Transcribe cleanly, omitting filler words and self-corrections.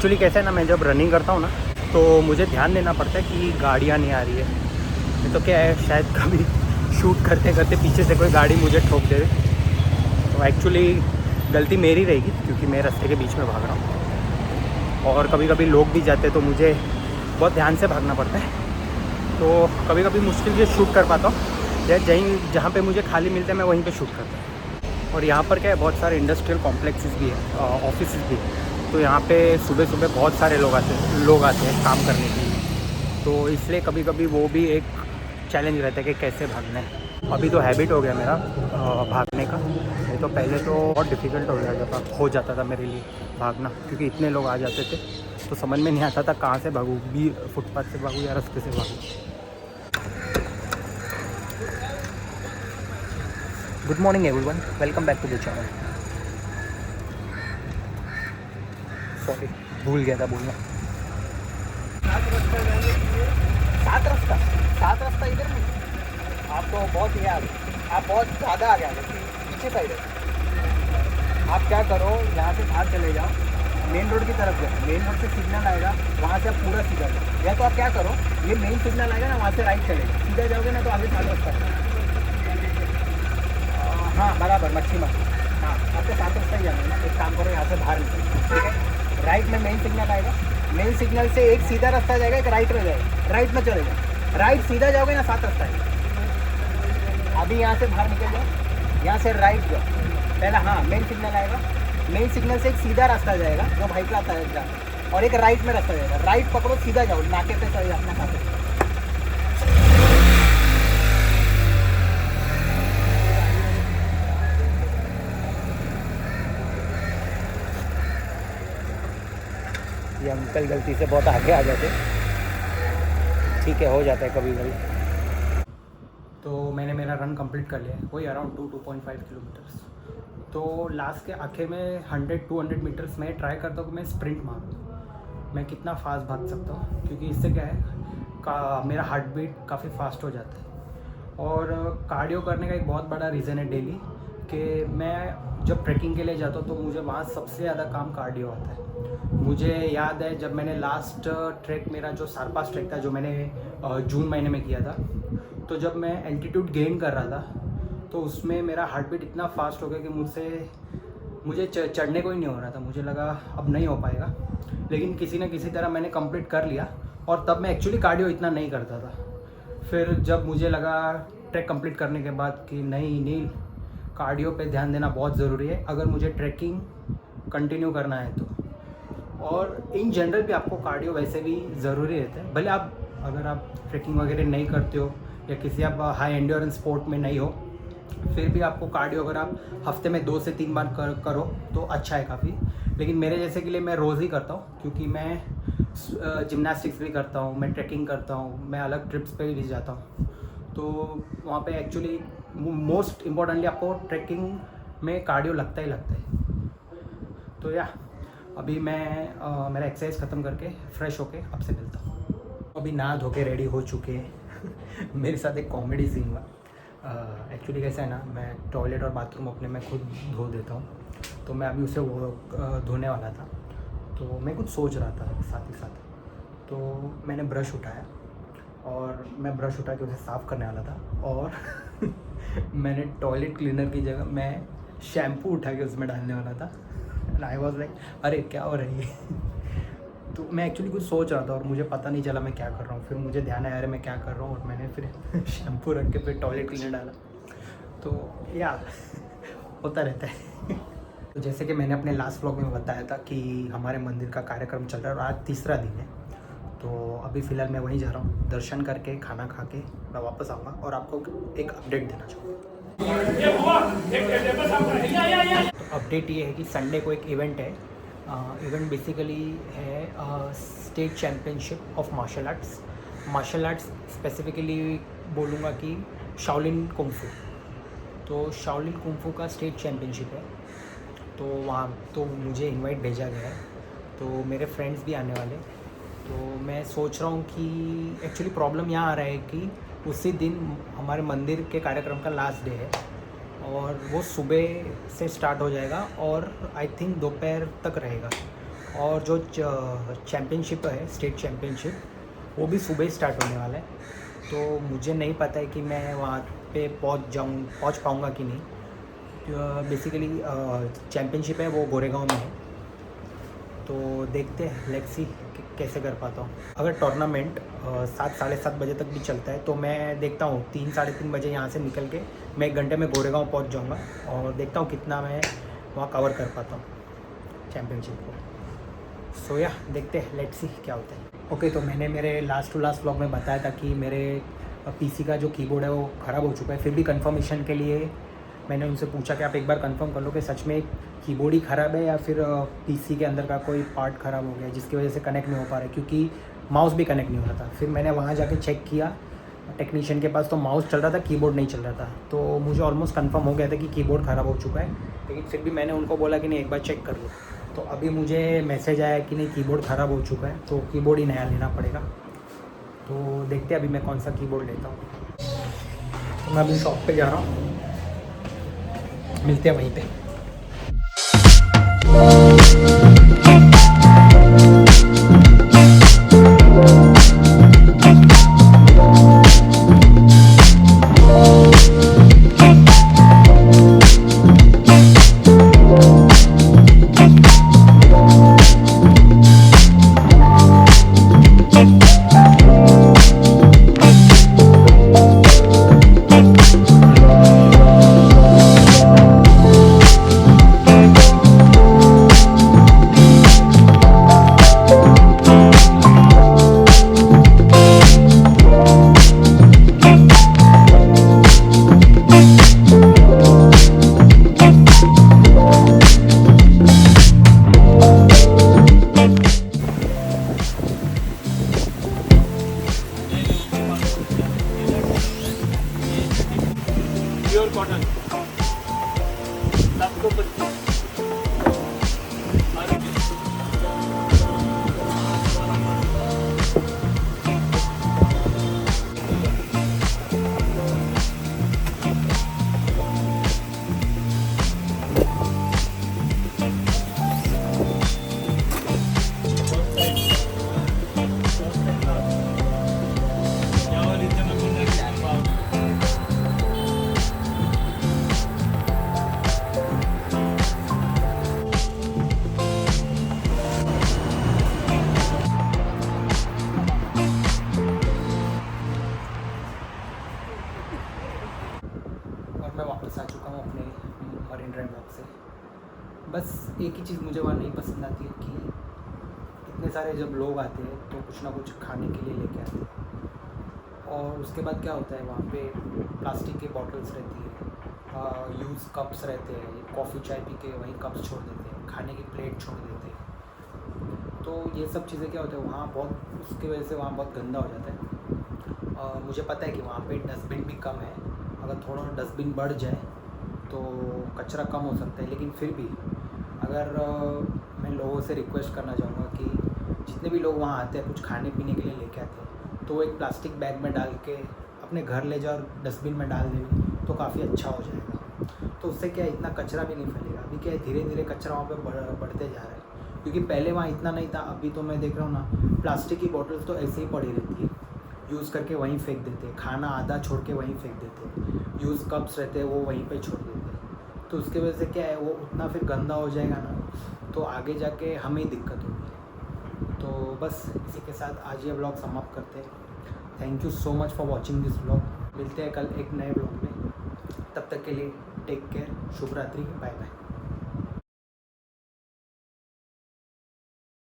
Actually कैसा है ना, मैं जब रनिंग करता हूँ ना तो मुझे ध्यान देना पड़ता है कि गाड़ियाँ नहीं आ रही है। नहीं तो क्या है, शायद कभी शूट करते करते पीछे से कोई गाड़ी मुझे ठोक दे। तो एक्चुअली गलती मेरी रहेगी क्योंकि मैं रास्ते के बीच में भाग रहा हूँ और कभी कभी लोग भी जाते हैं तो मुझे बहुत ध्यान से भागना पड़ता है। तो कभी कभी मुश्किल से शूट कर पाता हूँ या जहाँ पे मुझे खाली मिलता है मैं वहीं पे शूट करता हूँ। और यहाँ पर क्या है, बहुत सारे इंडस्ट्रियल कॉम्प्लेक्सेस भी है, ऑफिस भी है। तो यहाँ पे सुबह सुबह बहुत सारे लोग आते हैं काम करने के लिए। तो इसलिए कभी कभी वो भी एक चैलेंज रहता है कि कैसे भागना है। अभी तो हैबिट हो गया मेरा भागने का, नहीं तो पहले तो बहुत डिफ़िकल्ट हो जाता था मेरे लिए भागना, क्योंकि इतने लोग आ जाते थे तो समझ में नहीं आता था कहाँ से भागूँ, भी फुटपाथ से भागूँ या रास्ते से भागूँ। Good morning everyone, welcome back to the channel. Sorry, भूल गया था बोलना। सात रास्ता इधर में आप तो बहुत ही आगे, आप बहुत ज़्यादा आगे आ गए, पीछे साइड है। आप क्या करो, यहाँ से बाहर चले जाओ, मेन रोड की तरफ जाओ। मेन रोड से सिग्नल आएगा, वहाँ से आप पूरा सीधा जाओ। या तो आप क्या करो, ये मेन सिग्नल आएगा ना, वहाँ से राइट चले जाओ। सीधा जाओगे ना तो आगे 7 रास्ता है। हाँ बराबर, मच्छी हाँ, आपको 7 रास्ता ही जाना है ना। एक काम करो, यहाँ से बाहर निकलो, ठीक है। राइट में मेन सिग्नल आएगा, मेन सिग्नल से एक सीधा रास्ता जाएगा, एक राइट में जाएगा। राइट में चले जाओ, राइट सीधा जाओगे ना 7 रास्ता है। अभी यहाँ से बाहर निकल जाओ, यहाँ से राइट जाओ पहला। हाँ, मेन सिग्नल आएगा, मेन सिग्नल से एक सीधा रास्ता जाएगा जो भाई का आता है, और एक राइट में रास्ता जाएगा। राइट पकड़ो, सीधा जाओ, नाके पे चले अपना नाके। ये अंकल गलती से बहुत आगे आ जाते, ठीक है, हो जाता है कभी कभी। तो मैंने मेरा रन कंप्लीट कर लिया है, वही अराउंड 2.5 किलोमीटर्स। तो लास्ट के आखिर में 100-200 मीटर्स में ट्राई करता हूँ कि मैं स्प्रिंट मारूँ, मैं कितना फास्ट भाग सकता हूँ, क्योंकि इससे क्या है मेरा हार्ट बीट काफ़ी फास्ट हो जाता है। और कार्डियो करने का एक बहुत बड़ा रीज़न है डेली, कि मैं जब ट्रैकिंग के लिए जाता हूँ तो मुझे वहाँ सबसे ज़्यादा काम कार्डियो आता है। मुझे याद है जब मैंने लास्ट ट्रैक, मेरा जो सारपास ट्रैक था जो मैंने जून महीने में किया था, तो जब मैं एल्टीट्यूड गेन कर रहा था तो उसमें मेरा हार्ट बीट इतना फास्ट हो गया कि मुझे चढ़ने को ही नहीं हो रहा था। मुझे लगा अब नहीं हो पाएगा, लेकिन किसी न किसी तरह मैंने कंप्लीट कर लिया। और तब मैं एक्चुअली कार्डियो इतना नहीं करता था। फिर जब मुझे लगा ट्रैक कंप्लीट करने के बाद कि नहीं नील, कार्डियो पे ध्यान देना बहुत ज़रूरी है अगर मुझे ट्रैकिंग कंटिन्यू करना है तो। और इन जनरल भी आपको कार्डियो वैसे भी ज़रूरी रहता है, भले अगर आप ट्रैकिंग वगैरह नहीं करते हो या किसी आप हाई एंड्योरेंस स्पोर्ट में नहीं हो, फिर भी आपको कार्डियो अगर आप हफ्ते में 2 से 3 बार करो तो अच्छा है काफ़ी। लेकिन मेरे जैसे के लिए मैं रोज़ ही करता हूँ, क्योंकि मैं जिम्नास्टिक्स भी करता हूँ, मैं ट्रैकिंग करता हूँ, मैं अलग ट्रिप्स पे भी जाता हूँ। तो वहाँ पे एक्चुअली मोस्ट इम्पॉर्टेंटली आपको ट्रैकिंग में कार्डियो लगता ही लगता है। तो अभी मैं मेरा एक्सरसाइज ख़त्म करके फ्रेश होके आपसे मिलता हूँ। अभी नहा धो के रेडी हो चुके हैं। मेरे साथ एक कॉमेडी सीन हुआ। एक्चुअली कैसा है ना, मैं टॉयलेट और बाथरूम अपने मैं खुद धो देता हूँ, तो मैं अभी उसे धोने वाला था, तो मैं कुछ सोच रहा था साथ ही साथ। तो मैंने ब्रश उठाया और मैं ब्रश उठा के उसे साफ़ करने वाला था, और मैंने टॉयलेट क्लीनर की जगह मैं शैम्पू उठा के उसमें डालने वाला था। आई वॉज लाइक, अरे क्या हो रही है। तो मैं एक्चुअली कुछ सोच रहा था और मुझे पता नहीं चला मैं क्या कर रहा हूँ। फिर मुझे ध्यान आया, अरे मैं क्या कर रहा हूँ, और मैंने फिर शैम्पू रख के फिर टॉयलेट क्लीनर डाला। तो होता रहता है। तो जैसे कि मैंने अपने लास्ट व्लॉग में बताया था कि हमारे मंदिर का कार्यक्रम चल रहा है और आज तीसरा दिन है। तो अभी फ़िलहाल मैं वहीं जा रहा हूँ, दर्शन करके खाना खा के मैं वापस आऊँगा और आपको एक अपडेट देना चाहूँगा। तो अपडेट ये है कि संडे को एक इवेंट है। इवेंट बेसिकली है state championship of martial arts specifically बोलूँगा कि शाओलिन कुंफू। तो शाओलिन कुंफू का स्टेट चैम्पियनशिप है, तो वहाँ तो मुझे इनवाइट भेजा गया है, तो मेरे फ्रेंड्स भी आने वाले। तो मैं सोच रहा हूँ कि एक्चुअली प्रॉब्लम यहाँ आ रहा है कि उसी दिन हमारे मंदिर के कार्यक्रम का लास्ट डे है और वो सुबह से स्टार्ट हो जाएगा और आई थिंक दोपहर तक रहेगा। और जो चैम्पियनशिप है, स्टेट चैम्पियनशिप, वो भी सुबह ही स्टार्ट होने वाला है। तो मुझे नहीं पता है कि मैं वहाँ पे पहुँच पाऊँगा कि नहीं। बेसिकली चैम्पियनशिप है वो गोरेगांव में है, तो देखते हैं, लेट्स सी कैसे कर पाता हूँ। अगर टूर्नामेंट 7 साढ़े 7 बजे तक भी चलता है तो मैं देखता हूँ 3 साढ़े 3 बजे यहाँ से निकल के मैं 1 घंटे में गोरेगांव पहुँच जाऊँगा और देखता हूँ कितना मैं वहाँ कवर कर पाता हूँ चैम्पियनशिप को। सो या देखते हैं, लेट्स सी क्या होता है। ओके, तो मैंने मेरे लास्ट टू लास्ट व्लॉग में बताया था कि मेरे पीसी का जो कीबोर्ड है वो ख़राब हो चुका है। फिर भी कंफर्मेशन के लिए मैंने उनसे पूछा कि आप एक बार कंफर्म कर लो कि सच में कीबोर्ड ही ख़राब है या फिर पीसी के अंदर का कोई पार्ट ख़राब हो गया है जिसकी वजह से कनेक्ट नहीं हो पा रहा है, क्योंकि माउस भी कनेक्ट नहीं हो रहा था। फिर मैंने वहाँ जाके चेक किया टेक्नीशियन के पास, तो माउस चल रहा था, कीबोर्ड नहीं चल रहा था। तो मुझे ऑलमोस्ट कंफर्म हो गया था कि कीबोर्ड ख़राब हो चुका है, लेकिन फिर भी मैंने उनको बोला कि नहीं एक बार चेक कर लो। तो अभी मुझे मैसेज आया कि नहीं कीबोर्ड ख़राब हो चुका है, तो कीबोर्ड ही नया लेना पड़ेगा। तो देखते हैं अभी मैं कौन सा कीबोर्ड लेता हूँ। तो मैं अभी शॉप पे जा रहा हूँ, मिलते हैं वहीं पे। Pure cotton 725। और मैं वापस आ चुका हूँ अपने मरीन ड्राइव वॉक से। बस एक ही चीज़ मुझे वहाँ नहीं पसंद आती है कि इतने सारे जब लोग आते हैं तो कुछ ना कुछ खाने के लिए लेके आते हैं, और उसके बाद क्या होता है वहाँ पे प्लास्टिक की बॉटल्स रहती है, यूज़ कप्स रहते हैं, कॉफ़ी चाय पी के वहीं कप्स छोड़ देते हैं, खाने की प्लेट छोड़ देते हैं। तो ये सब चीज़ें क्या होता है वहाँ बहुत, उसकी वजह से वहाँ बहुत गंदा हो जाता है। मुझे पता है कि वहाँ पे डस्टबिन भी कम है, अगर थोड़ा डस्टबिन बढ़ जाए तो कचरा कम हो सकता है, लेकिन फिर भी अगर मैं लोगों से रिक्वेस्ट करना चाहूँगा कि जितने भी लोग वहाँ आते हैं कुछ खाने पीने के लिए लेके आते हैं तो वो एक प्लास्टिक बैग में डाल के अपने घर ले जाओ और डस्टबिन में डाल दें तो काफ़ी अच्छा हो जाएगा। तो उससे क्या है इतना कचरा भी नहीं फैलेगा। अभी क्या है धीरे धीरे कचरा वहाँ पे बढ़ते जा रहा है, क्योंकि पहले वहाँ इतना नहीं था। अभी तो मैं देख रहा हूँ ना, प्लास्टिक की बोतल्स तो ऐसे ही पड़ी रहती है, यूज़ करके वहीं फेंक देते हैं, खाना आधा छोड़ के वहीं फेंक देते हैं, यूज़ कप्स रहते हैं वो वहीं पे छोड़ देते हैं। तो उसके वजह से क्या है वो उतना फिर गंदा हो जाएगा ना, तो आगे जाके हमें ही दिक्कत होगी। तो बस इसी के साथ आज ये व्लॉग समाप्त करते हैं। Thank you so much for watching this vlog. मिलते हैं कल एक नए व्लॉग में, तब तक के लिए टेक केयर, शुभ रात्रि, बाय बाय।